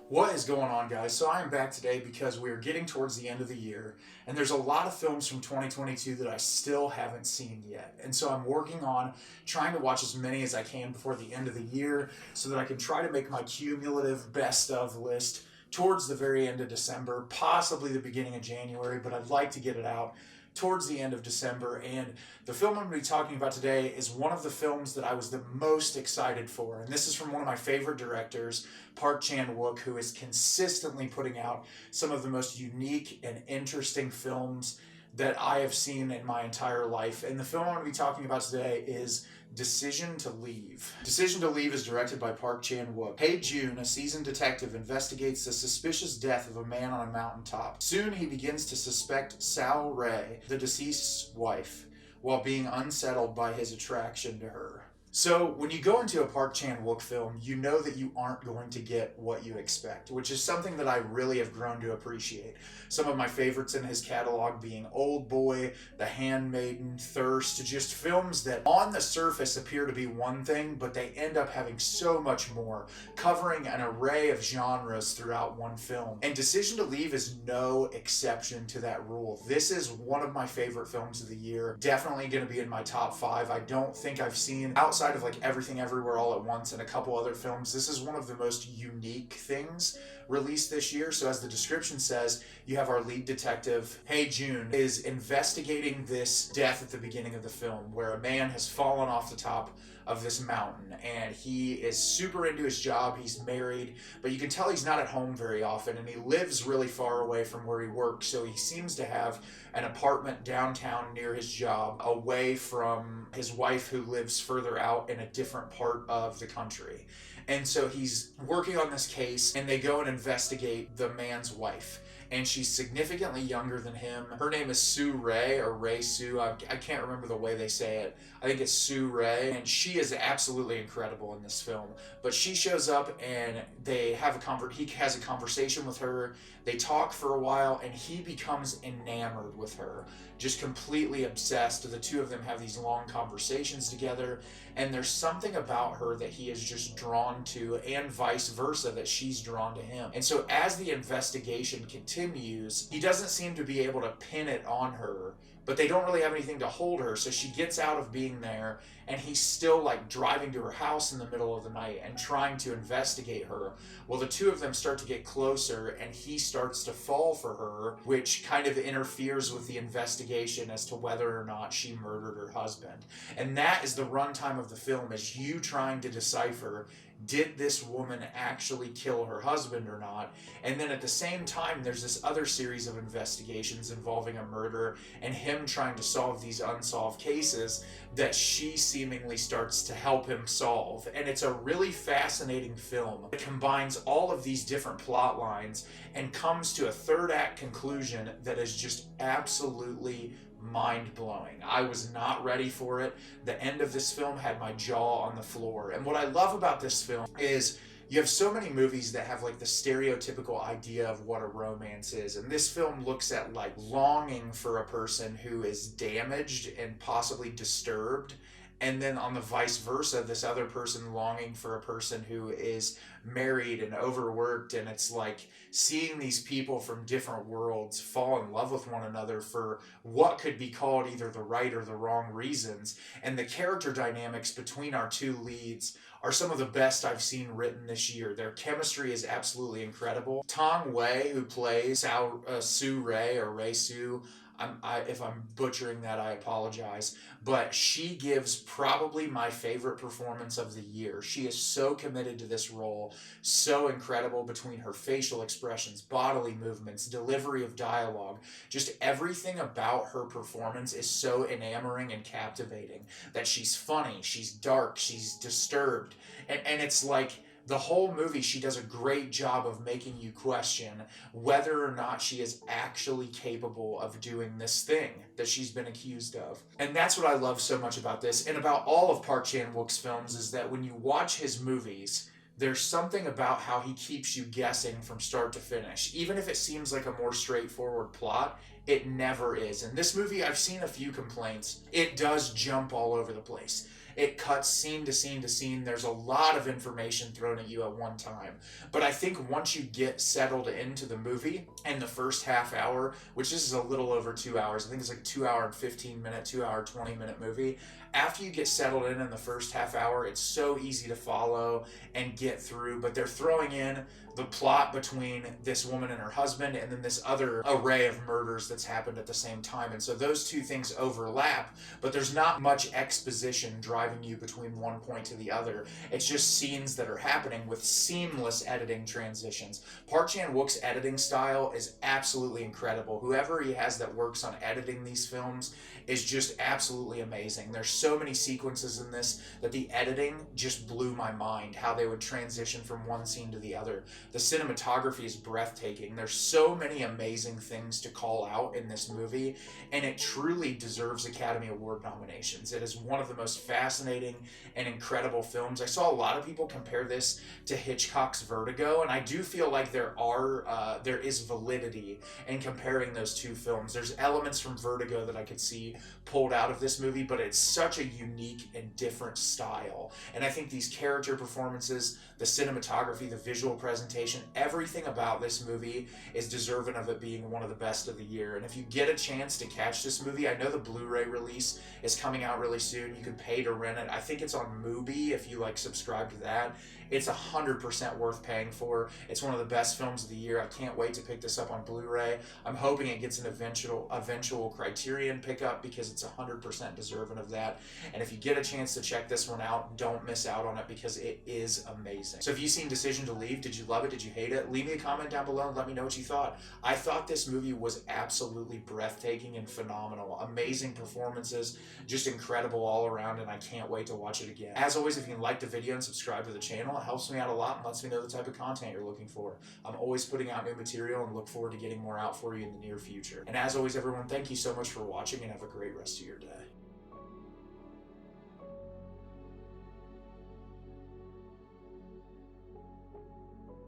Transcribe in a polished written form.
What is going on, guys? So I am back today because we are getting towards the end of the year, and there's a lot of films from 2022 that I still haven't seen yet. And so I'm working on trying to watch as many as I can before the end of the year so that I can try to make my cumulative best of list towards the very end of December, possibly the beginning of January, but I'd like to get it out towards the end of December. And the film I'm going to be talking about today is one of the films that I was the most excited for. And this is from one of my favorite directors, Park Chan-wook, who is consistently putting out some of the most unique and interesting films that I have seen in my entire life. And the film I'm going to be talking about today is Decision to Leave. Decision to Leave is directed by Park Chan-wook. Hae-Jun, a seasoned detective, investigates the suspicious death of a man on a mountaintop. Soon he begins to suspect Seo-Rae, the deceased's wife, while being unsettled by his attraction to her. So, when you go into a Park Chan-wook film, you know that you aren't going to get what you expect, which is something that I really have grown to appreciate. Some of my favorites in his catalog being Old Boy, The Handmaiden, Thirst, just films that on the surface appear to be one thing, but they end up having so much more, covering an array of genres throughout one film. And Decision to Leave is no exception to that rule. This is one of my favorite films of the year, definitely going to be in my top 5. I don't think I've seen outside of like Everything Everywhere All at Once and a couple other films, this is one of the most unique things released this year. So as the description says, you have our lead detective, Hae-Jun, is investigating this death at the beginning of the film where a man has fallen off the top of this mountain, and he is super into his job. He's married, but you can tell he's not at home very often, and he lives really far away from where he works, so he seems to have an apartment downtown near his job, away from his wife who lives further out in a different part of the country. And so he's working on this case, and they go and investigate the man's wife. And she's significantly younger than him. Her name is Soo-Rae, or Ray-Soo. I can't remember the way they say it. I think it's Soo-Rae, and she is absolutely incredible in this film. But she shows up, and they have he has a conversation with her. They talk for a while, and he becomes enamored with her, just completely obsessed. The two of them have these long conversations together, and there's something about her that he is just drawn to, and vice versa, that she's drawn to him. And so as the investigation continues, he doesn't seem to be able to pin it on her, but they don't really have anything to hold her, so she gets out of being there, and he's still like driving to her house in the middle of the night and trying to investigate her. Well, the two of them start to get closer, and he starts to fall for her, which kind of interferes with the investigation as to whether or not she murdered her husband. And that is the runtime of the film, is you trying to decipher, did this woman actually kill her husband or not? And then at the same time, there's this other series of investigations involving a murder and him trying to solve these unsolved cases that she seemingly starts to help him solve. And it's a really fascinating film. It combines all of these different plot lines and comes to a third act conclusion that is just absolutely mind-blowing. I was not ready for it. The end of this film had my jaw on the floor. And what I love about this film is you have so many movies that have like the stereotypical idea of what a romance is. And this film looks at like longing for a person who is damaged and possibly disturbed. And then on the vice versa, this other person longing for a person who is married and overworked, and it's like seeing these people from different worlds fall in love with one another for what could be called either the right or the wrong reasons. And the character dynamics between our two leads are some of the best I've seen written this year. Their chemistry is absolutely incredible. Tang Wei, who plays Soo-Rae, or Ray-Soo, if I'm butchering that, I apologize. But she gives probably my favorite performance of the year. She is so committed to this role, so incredible between her facial expressions, bodily movements, delivery of dialogue. Just everything about her performance is so enamoring and captivating that she's funny, she's dark, she's disturbed. And it's like, the whole movie, she does a great job of making you question whether or not she is actually capable of doing this thing that she's been accused of. And that's what I love so much about this, and about all of Park Chan-wook's films, is that when you watch his movies, there's something about how he keeps you guessing from start to finish. Even if it seems like a more straightforward plot, it never is. In this movie, I've seen a few complaints. It does jump all over the place. it cuts scene to scene to scene. There's a lot of information thrown at you at one time. But I think once you get settled into the movie and the first half hour, which is a little over 2 hours, I think it's like 2 hour and 15 minute, 2 hour, 20-minute movie. After you get settled in the first half hour, it's so easy to follow and get through. But they're throwing in the plot between this woman and her husband, and then this other array of murders that's happened at the same time. And so those two things overlap, but there's not much exposition driving you between one point to the other. It's just scenes that are happening with seamless editing transitions. Park Chan-wook's editing style is absolutely incredible. Whoever he has that works on editing these films is just absolutely amazing. There's so many sequences in this that the editing just blew my mind, how they would transition from one scene to the other. The cinematography is breathtaking. There's so many amazing things to call out in this movie, and it truly deserves Academy Award nominations. It is one of the most fascinating and incredible films. I saw a lot of people compare this to Hitchcock's Vertigo, and I do feel like there is validity in comparing those two films. There's elements from Vertigo that I could see pulled out of this movie, but it's such a unique and different style. And I think these character performances, the cinematography, the visual presentation, everything about this movie is deserving of it being one of the best of the year. And if you get a chance to catch this movie, I know the Blu-ray release is coming out really soon. You can pay to rent it. I think it's on Mubi if you subscribe to that. It's 100% worth paying for. It's one of the best films of the year. I can't wait to pick this up on Blu-ray. I'm hoping it gets an eventual Criterion pickup because it's 100% deserving of that. And if you get a chance to check this one out, don't miss out on it because it is amazing. So have you seen Decision to Leave? Did you love it? Did you hate it? Leave me a comment down below and let me know what you thought. I thought this movie was absolutely breathtaking and phenomenal. Amazing performances, just incredible all around, and I can't wait to watch it again. As always, if you like the video and subscribe to the channel, it helps me out a lot and lets me know the type of content you're looking for. I'm always putting out new material and look forward to getting more out for you in the near future. And as always, everyone, thank you so much for watching and have a great rest of your day.